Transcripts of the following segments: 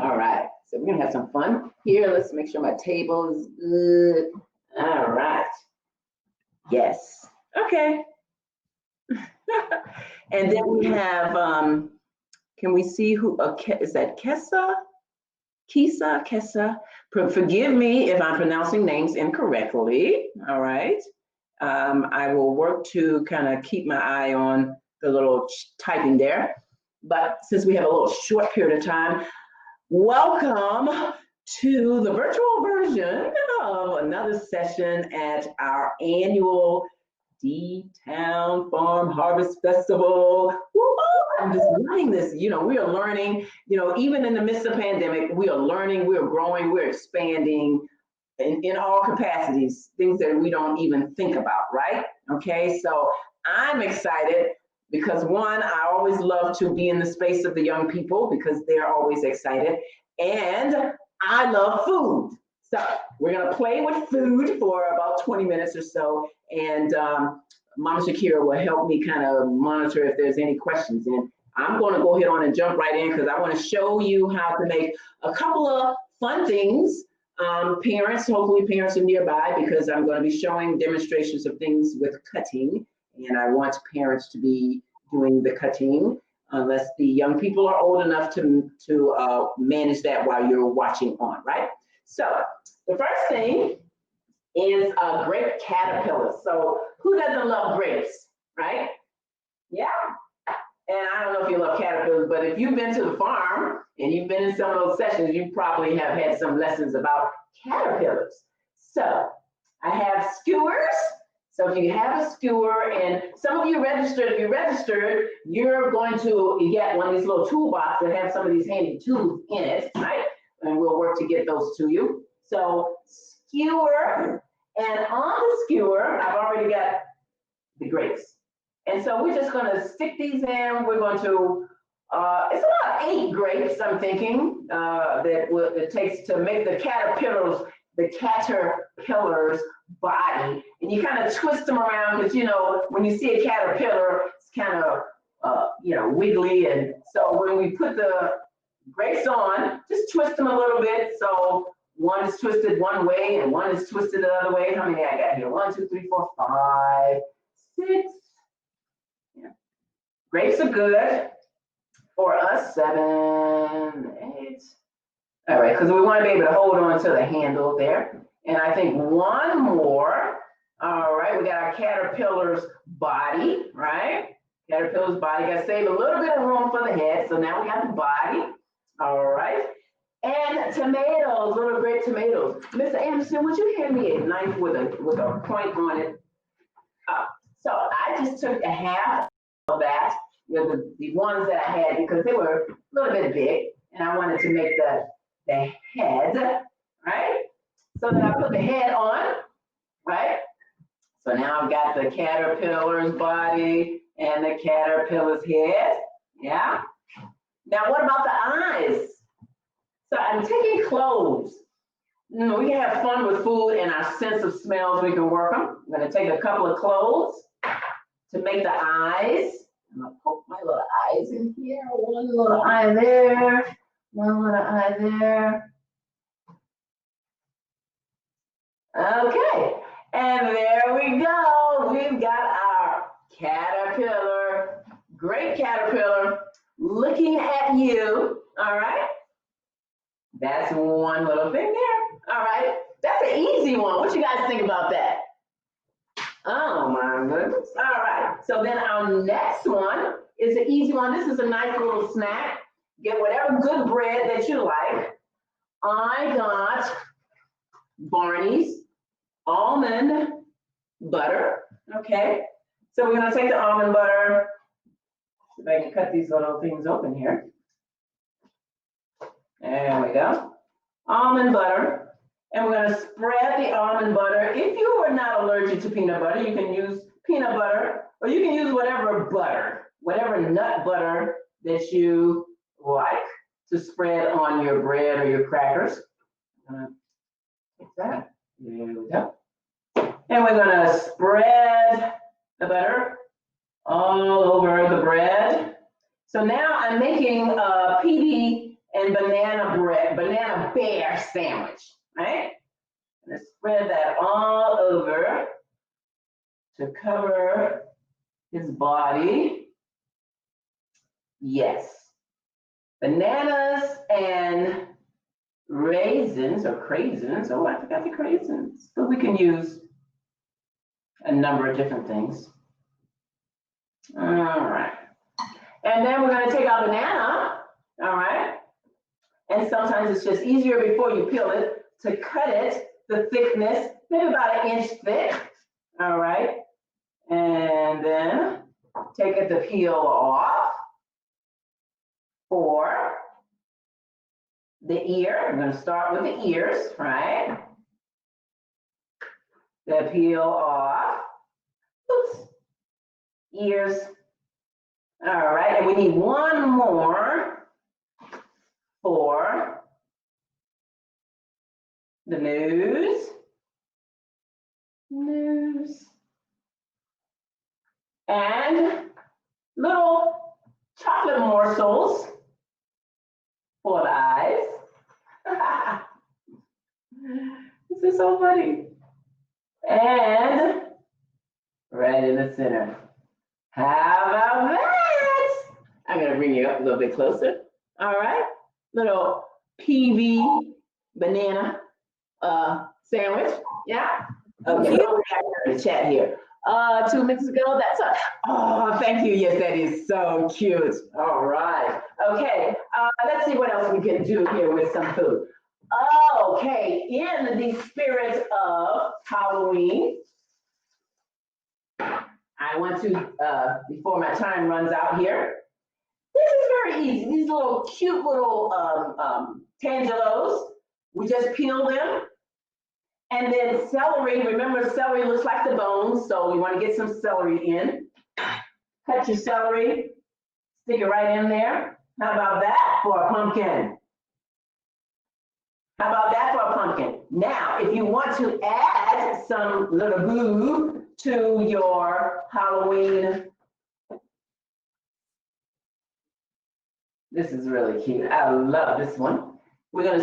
All right, so we're gonna have some fun here. Let's make sure my table is good. All right. Yes. Okay. And then we have, can we see who, is that Kessa? Kessa. Forgive me if I'm pronouncing names incorrectly. All right. I will work to kind of keep my eye on the little typing there. But since we have a little short period of time, welcome to the virtual version of another session at our annual D-Town Farm Harvest Festival. Woo-hoo! I'm just loving this. You know, we are learning, even in the midst of pandemic, we are learning, we are growing, we're expanding in all capacities, things that we don't even think about, right? Okay, so I'm excited because one, I always love to be in the space of the young people because they're always excited. And I love food. So we're gonna play with food for about 20 minutes or so. And Mama Shakira will help me kind of monitor if there's any questions. And I'm gonna go ahead on and jump right in because I wanna show you how to make a couple of fun things. Parents, hopefully parents are nearby because I'm gonna be showing demonstrations of things with cutting. And I want parents to be doing the cutting unless the young people are old enough to manage that while you're watching on, right? So the first thing is grape caterpillars. So who doesn't love grapes, right? Yeah. And I don't know if you love caterpillars, but if you've been to the farm and you've been in some of those sessions, you probably have had some lessons about caterpillars. So I have skewers. So if you have a skewer, and some of you registered, if you registered, you're going to get one of these little toolboxes that have some of these handy tools in it, right? And we'll work to get those to you. So skewer, and on the skewer, I've already got the grapes. And so we're just gonna stick these in. We're going to, it's about 8 grapes, I'm thinking, that it takes to make the caterpillar's body. And you kind of twist them around because, when you see a caterpillar, it's kind of, wiggly. And so when we put the grapes on, just twist them a little bit. So one is twisted one way and one is twisted the other way. How many I got here? 1, 2, 3, 4, 5, 6. Yeah. Grapes are good for us. 7, 8. All right, because we want to be able to hold on to the handle there. And I think one more. All right, we got our caterpillar's body, right? Caterpillar's body. Got to save a little bit of room for the head. So now we got the body. All right. And tomatoes, little grape tomatoes. Mr. Anderson, would you hand me a knife with a point on it? So I just took a half of that, the ones that I had because they were a little bit big, and I wanted to make the head, right? So then I put the head on, right? So now I've got the caterpillar's body and the caterpillar's head, yeah? Now what about the eyes? So I'm taking cloves. We can have fun with food and our sense of smells, we can work them. I'm gonna take a couple of cloves to make the eyes. I'm gonna poke my little eyes in here. One little eye there, one little eye there. Okay, and there we go. We've got our caterpillar, great caterpillar, looking at you, all right? That's one little thing there, all right? That's an easy one. What you guys think about that? Oh my goodness, all right. So then our next one is an easy one. This is a nice little snack. Get whatever good bread that you like. I got Barney's almond butter, okay? So we're gonna take the almond butter. See if I can cut these little things open here. There we go. Almond butter. And we're gonna spread the almond butter. If you are not allergic to peanut butter, you can use peanut butter, or you can use whatever butter, whatever nut butter that you like to spread on your bread or your crackers. Take that. There we go. And we're gonna spread the butter all over the bread. So now I'm making PB and banana bear sandwich, right? And spread that all over to cover his body. Yes. Bananas and raisins or craisins. Oh, I forgot the craisins. But we can use a number of different things. All right. And then we're going to take our banana, all right? And sometimes it's just easier before you peel it to cut it, the thickness, maybe about 1 inch thick, all right? And then take it the peel off for the ear. I'm going to start with the ears, right? The peel off. Oops. Ears. All right, and we need one more for the nose. Nose. And little chocolate morsels for the eyes. This is so funny. And right in the center. How about that? I'm gonna bring you up a little bit closer. All right, little PV banana sandwich. Yeah. Okay. In the chat here. 2 minutes ago. That's a. Oh, thank you. Yes, that is so cute. All right. Okay. Let's see what else we can do here with some food. Okay. In the spirit of Halloween, I want to, before my time runs out here, this is very easy. These little cute little tangelos, we just peel them. And then celery, remember celery looks like the bones, so we want to get some celery in. Cut your celery, stick it right in there. How about that for a pumpkin? How about that for a pumpkin? Now, if you want to add some little goo to your Halloween, this is really cute. I love this one. We're gonna,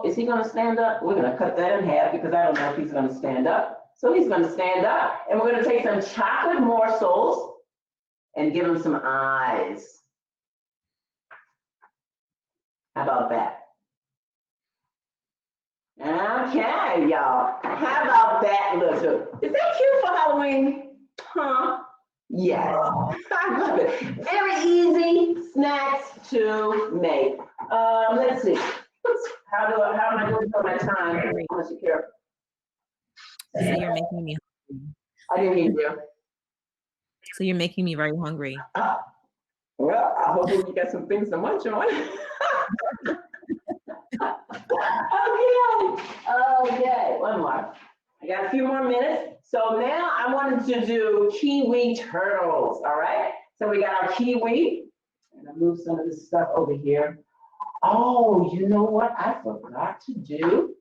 is he gonna stand up? We're gonna cut that in half because I don't know if he's gonna stand up. So he's gonna stand up and we're gonna take some chocolate morsels and give him some eyes. How about that? Okay, y'all. How about that little? Is that cute for Halloween? Huh? Yes. I love it. Very easy snacks to make. Let's see. How am I doing for my time? Unless you care. So you're making me hungry. I didn't hear you. So you're making me very hungry. Well, I hope you got some things to munch on. Okay, one more. I got a few more minutes. So now I wanted to do kiwi turtles, all right? So we got our kiwi. I'm gonna move some of this stuff over here. Oh, you know what I forgot to do?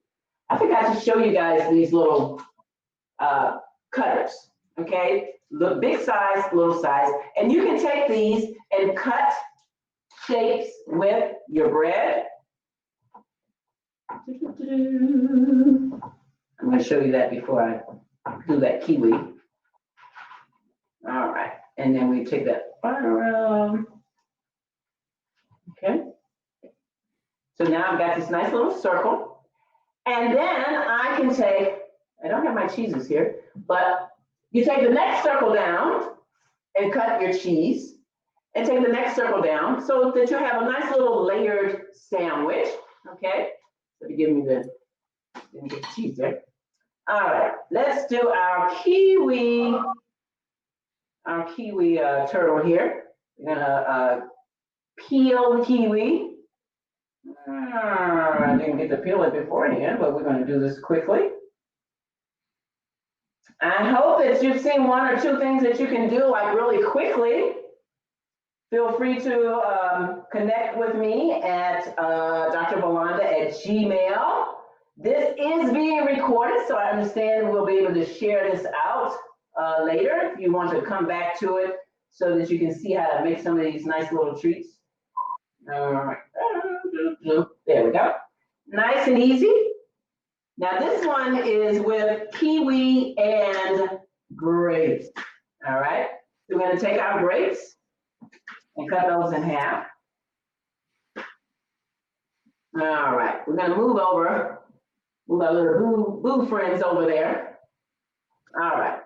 I forgot to show you guys these little cutters, okay? Look, big size, little size. And you can take these and cut shapes with your bread. I'm gonna show you that before I do that kiwi. All right, and then we take that right around. Okay. So now I've got this nice little circle. And then I can take, I don't have my cheeses here, but you take the next circle down and cut your cheese and take the next circle down so that you have a nice little layered sandwich, okay? So you give me the cheese there. All right, let's do our kiwi turtle here. We're gonna peel the kiwi. I didn't get to peel it beforehand, but we're gonna do this quickly. I hope that you've seen one or two things that you can do like really quickly. Feel free to connect with me at drvelonda@gmail. This is being recorded, so I understand we'll be able to share this out later if you want to come back to it so that you can see how to make some of these nice little treats. All right. There we go. Nice and easy. Now this one is with kiwi and grapes. All right. So we're going to take our grapes and cut those in half. All right. We're going to move over. Move our little boo friends over there. All right.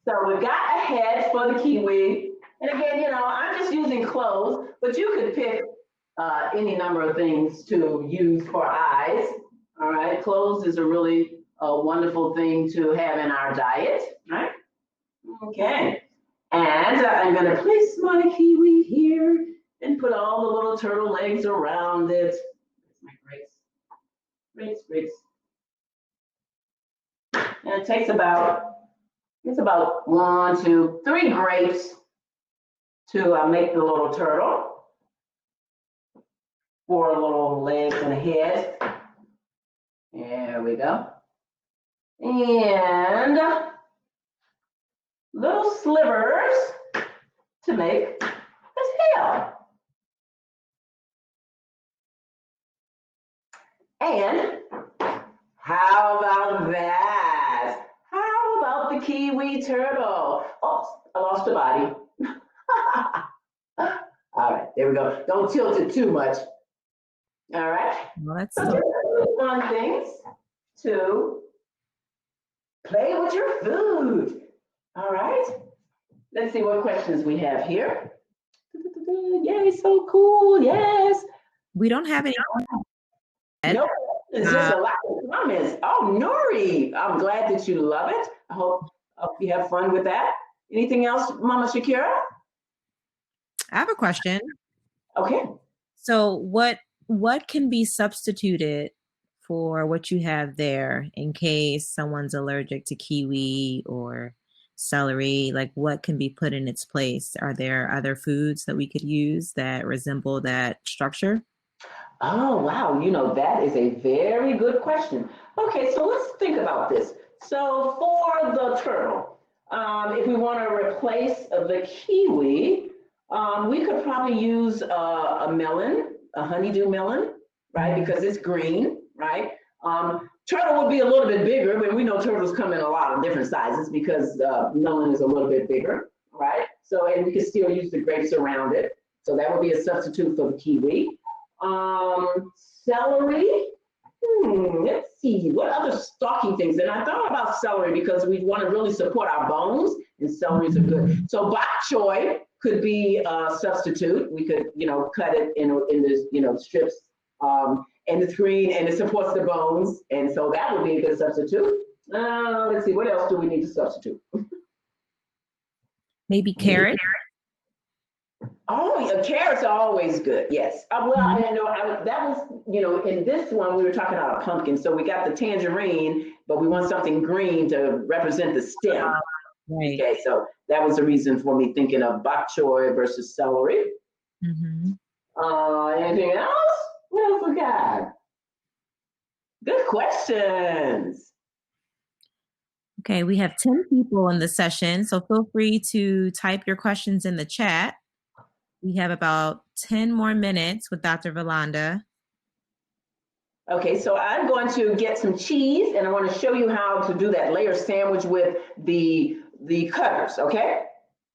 So we've got a head for the kiwi. And again, you know, I'm just using cloves, but you could pick any number of things to use for eyes. All right. Cloves is a really wonderful thing to have in our diet. Right. Okay. And I'm going to place my kiwi here and put all the little turtle legs around it. My grapes. And it takes about, it's about 1, 2, 3 grapes to make the little turtle. 4 little legs and a head. There we go. And little slivers to make the tail. And how about that? How about the kiwi turtle? Oh, I lost the body. All right, there we go. Don't tilt it too much. All right. Well, that's So just fun things to play with your food. All right. Let's see what questions we have here. Yay, so cool. Yes. we don't have any. Nope. It's just a lot of comments. Oh, Nuri, I'm glad that you love it. I hope you have fun with that. Anything else, Mama Shakira? I have a question. Okay. So what can be substituted for what you have there in case someone's allergic to kiwi or celery? Like what can be put in its place? Are there other foods that we could use that resemble that structure? Oh, wow. You know, that is a very good question. Okay, so let's think about this. So for the turtle, if we want to replace the kiwi, we could probably use a melon, a honeydew melon, right? Because it's green, right? Turtle would be a little bit bigger, but we know turtles come in a lot of different sizes because melon is a little bit bigger, right? So, and we can still use the grapes around it. So that would be a substitute for the kiwi. Celery. Let's see, what other stalking things? And I thought about celery because we want to really support our bones, and celeries are good. So bok choy could be a substitute. We could, you know, cut it in this, you know, strips, and it's green and it supports the bones, and so that would be a good substitute. Let's see, what else do we need to substitute? Maybe carrot. Oh, yeah, carrots are always good. Yes. Well, I know that was, you know, in this one we were talking about a pumpkin, so we got the tangerine, but we want something green to represent the stem. Right. Okay, so that was the reason for me thinking of bok choy versus celery. Mm-hmm. Anything else? What else we got? Good questions. Okay, we have 10 people in the session, so feel free to type your questions in the chat. We have about 10 more minutes with Dr. Velonda. Okay, so I'm going to get some cheese and I want to show you how to do that layer sandwich with the cutters, okay?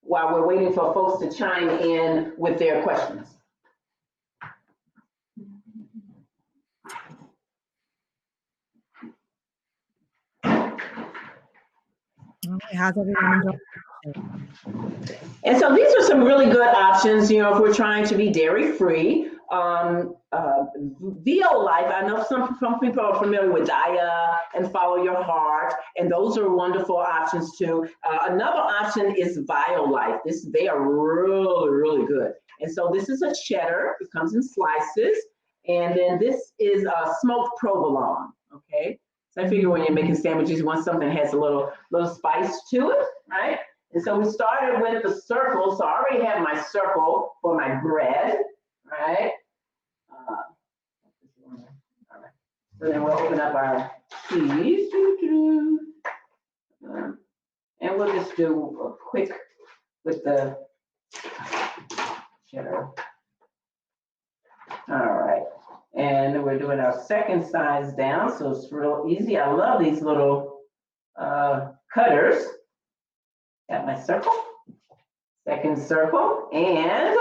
While we're waiting for folks to chime in with their questions. Okay, how's everyone enjoying? And so these are some really good options, you know, if we're trying to be dairy free. VO Life, I know some people are familiar with Dia and Follow Your Heart, and those are wonderful options too. Another option is Bio Life. They are really, really good. And so this is a cheddar, it comes in slices, and then this is a smoked provolone, okay? So I figure when you're making sandwiches, you want something that has a little spice to it, right? And so we started with the circle. So I already have my circle for my bread, right? All right. So then we'll open up our cheese. And we'll just do a quick with the cheddar. All right. we're doing our second size down, so it's real easy. I love these little cutters. Got my circle, second circle, and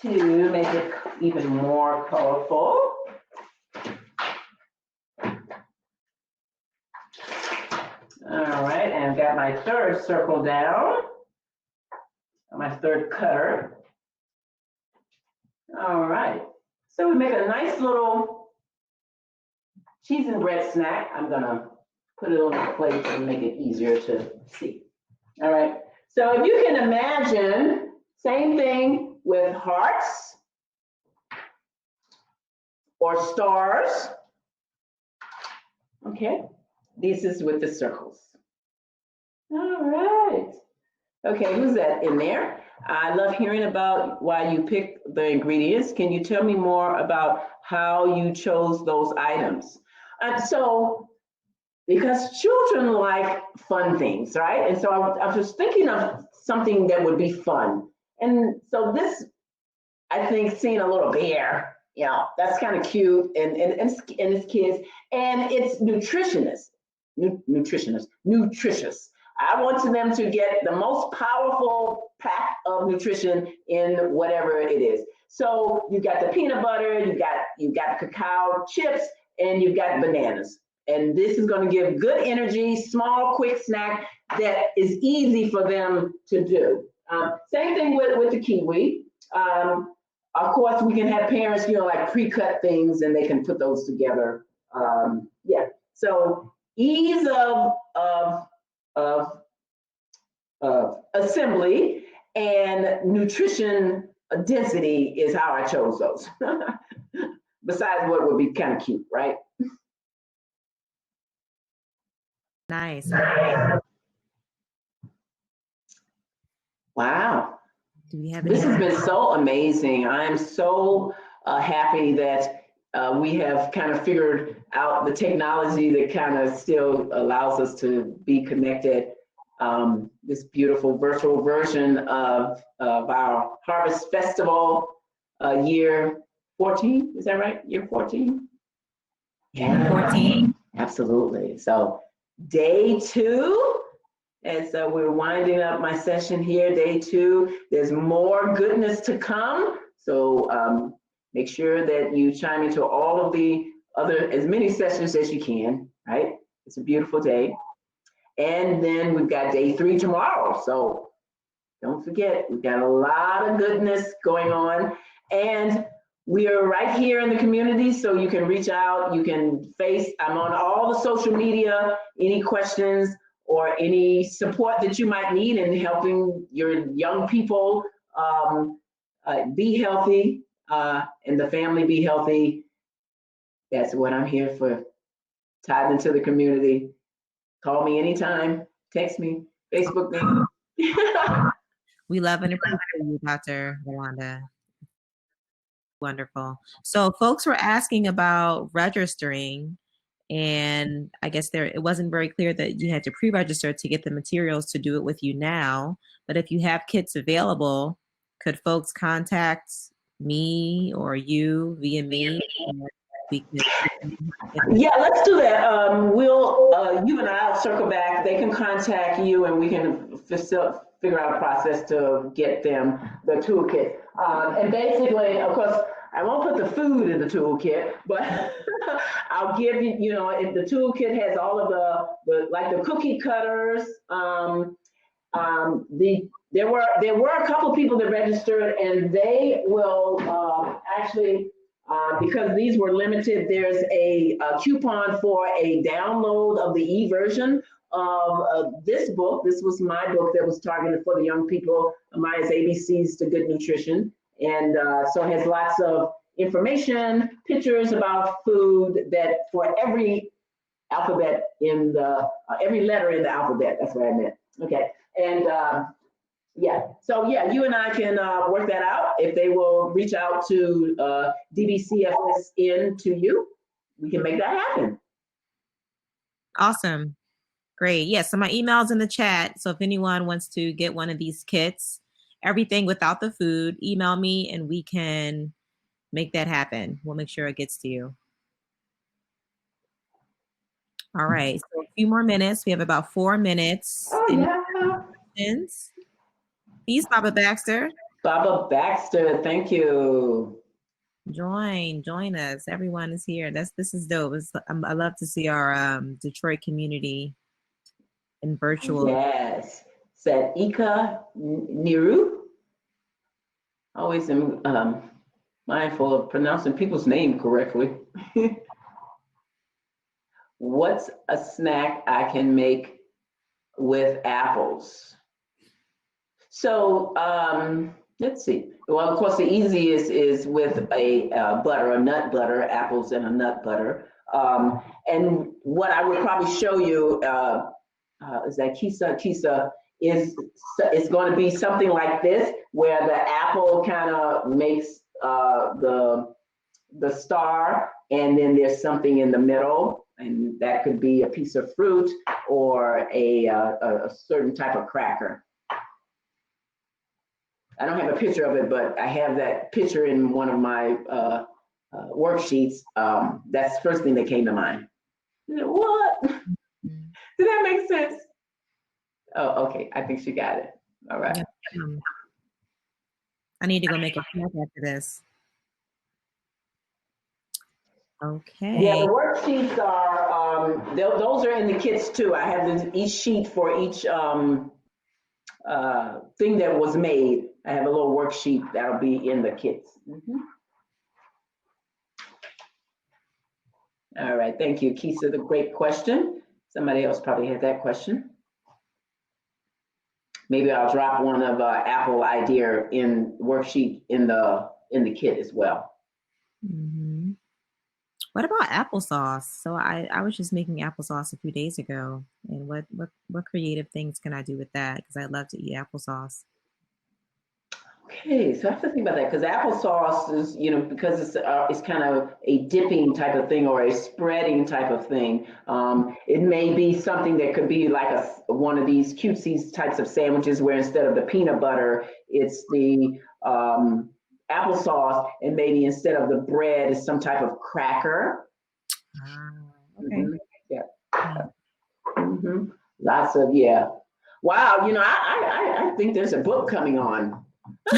to make it even more colorful, all right, and I've got my third circle down, my third cutter. All right, so we make a nice little cheese and bread snack. I'm gonna put it on a plate and make it easier to see. All right, so if you can imagine, same thing with hearts or stars. Okay, this is with the circles. All right. Okay, who's that in there? I love hearing about why you picked the ingredients. Can you tell me more about how you chose those items? So, because children like fun things, right? And so I was just thinking of something that would be fun. And so this, I think, seeing a little bear, you know, that's kind of cute, and it's kids, and it's nutritious. I want them to get the most powerful pack of nutrition in whatever it is. So you got the peanut butter, you got cacao chips, and you've got bananas. And this is going to give good energy, small, quick snack that is easy for them to do. Same thing with the kiwi. Of course, we can have parents, you know, like pre-cut things, and they can put those together. Yeah. So ease of assembly and nutrition density is how I chose those. Besides what would be kind of cute, right? Nice. Wow. Do we have This has been so amazing. I'm so happy that we have kind of figured out the technology that kind of still allows us to be connected. This beautiful virtual version of our Harvest Festival year 14, is that right? Year 14? Yeah. 14. Absolutely. So day 2. And so we're winding up my session here, day 2. There's more goodness to come. So make sure that you chime into all of the other, as many sessions as you can, right? It's a beautiful day. And then we've got day 3 tomorrow. So don't forget, we've got a lot of goodness going on. And we are right here in the community, so you can reach out, you can I'm on all the social media, any questions or any support that you might need in helping your young people be healthy and the family be healthy. That's what I'm here for. Tied into the community. Call me anytime, text me, Facebook me. We love and appreciate you, Dr. Velonda. Wonderful. So folks were asking about registering, and I guess it wasn't very clear that you had to pre-register to get the materials to do it with you now. But if you have kits available, could folks contact me or you via me? Yeah, let's do that. You and I'll circle back. They can contact you, and we can figure out a process to get them the toolkit. And basically, of course, I won't put the food in the toolkit, but I'll give you, you know, if the toolkit has all of the cookie cutters. There were a couple of people that registered, and they will actually. Because these were limited, there's a coupon for a download of the e-version of this book. This was my book that was targeted for the young people, Maya's ABCs to Good Nutrition. And so it has lots of information, pictures about food that for every alphabet in every letter in the alphabet, that's what I meant. Okay, and yeah, so yeah, you and I can work that out. If they will reach out to DBCFSN to you, we can make that happen. Awesome. Great. Yeah, so my email's in the chat. So if anyone wants to get one of these kits, everything without the food, email me and we can make that happen. We'll make sure it gets to you. All right. So a few more minutes. We have about 4 minutes. Oh, Any yeah. questions? Peace, Baba Baxter. Baba Baxter, thank you. Join us. Everyone is here. This is dope. I love to see our Detroit community in virtual. Yes. Said Ika Niru. Always am mindful of pronouncing people's name correctly. What's a snack I can make with apples? So let's see. Well, of course, the easiest is with a butter, a nut butter, apples and a nut butter. And what I would probably show you is that kisa is going to be something like this, where the apple kind of makes the star, and then there's something in the middle, and that could be a piece of fruit or a certain type of cracker. I don't have a picture of it, but I have that picture in one of my worksheets. That's the first thing that came to mind. What? Did that make sense? Oh, okay. I think she got it. All right. Yeah. I need to go make a snack after this. Okay. Yeah, the worksheets are, those are in the kits too. I have each sheet for each thing that was made. I have a little worksheet that'll be in the kits. All right, thank you, Kisa. The great question. Somebody else probably had that question. Maybe I'll drop one of Apple idea in worksheet in the kit as well. Mm-hmm. What about applesauce? So I was just making applesauce a few days ago, and what creative things can I do with that? Because I love to eat applesauce. Okay, so I have to think about that because applesauce is, because it's kind of a dipping type of thing or a spreading type of thing. It may be something that could be like one of these cutesy types of sandwiches where instead of the peanut butter, it's the applesauce, and maybe instead of the bread is some type of cracker. Okay. Yeah. Lots of Wow, I think there's a book coming on. all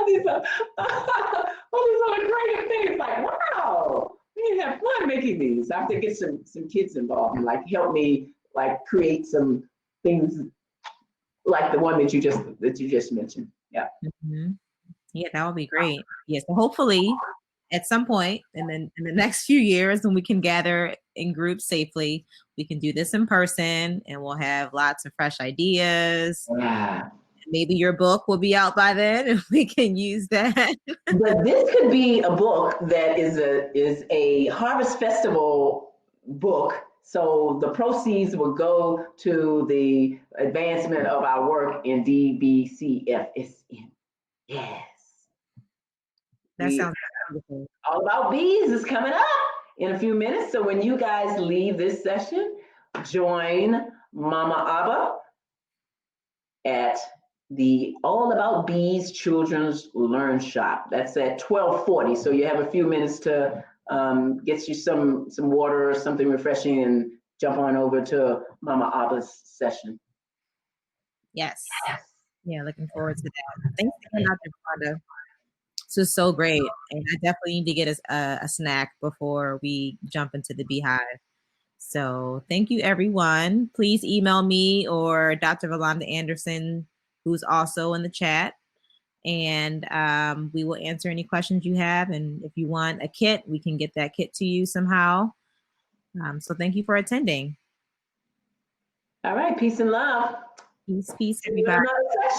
these other creative things. Like, wow, we have fun making these. I have to get some kids involved and like help me like create some things like the one that you just mentioned. Yeah. Mm-hmm. Yeah, that would be great. Yeah, so hopefully at some point in the next few years when we can gather in groups safely, we can do this in person and we'll have lots of fresh ideas. Yeah. Maybe your book will be out by then and we can use that. But this could be a book that is a Harvest Festival book. So the proceeds will go to the advancement of our work in DBCFSN. Yes. That sounds beautiful. All About Bees is coming up in a few minutes. So when you guys leave this session, join Mama Abba at the All About Bees Children's Learn Shop. That's at 12:40. So you have a few minutes to get you some water or something refreshing and jump on over to Mama Abba's session. Yes. Yeah, looking forward to that. Thanks again, Dr. Velonda. This was so great. And I definitely need to get a snack before we jump into the beehive. So thank you, everyone. Please email me or Dr. Velonda Anderson, who's also in the chat. And we will answer any questions you have. And if you want a kit, we can get that kit to you somehow. So thank you for attending. All right. Peace and love. Peace, everybody.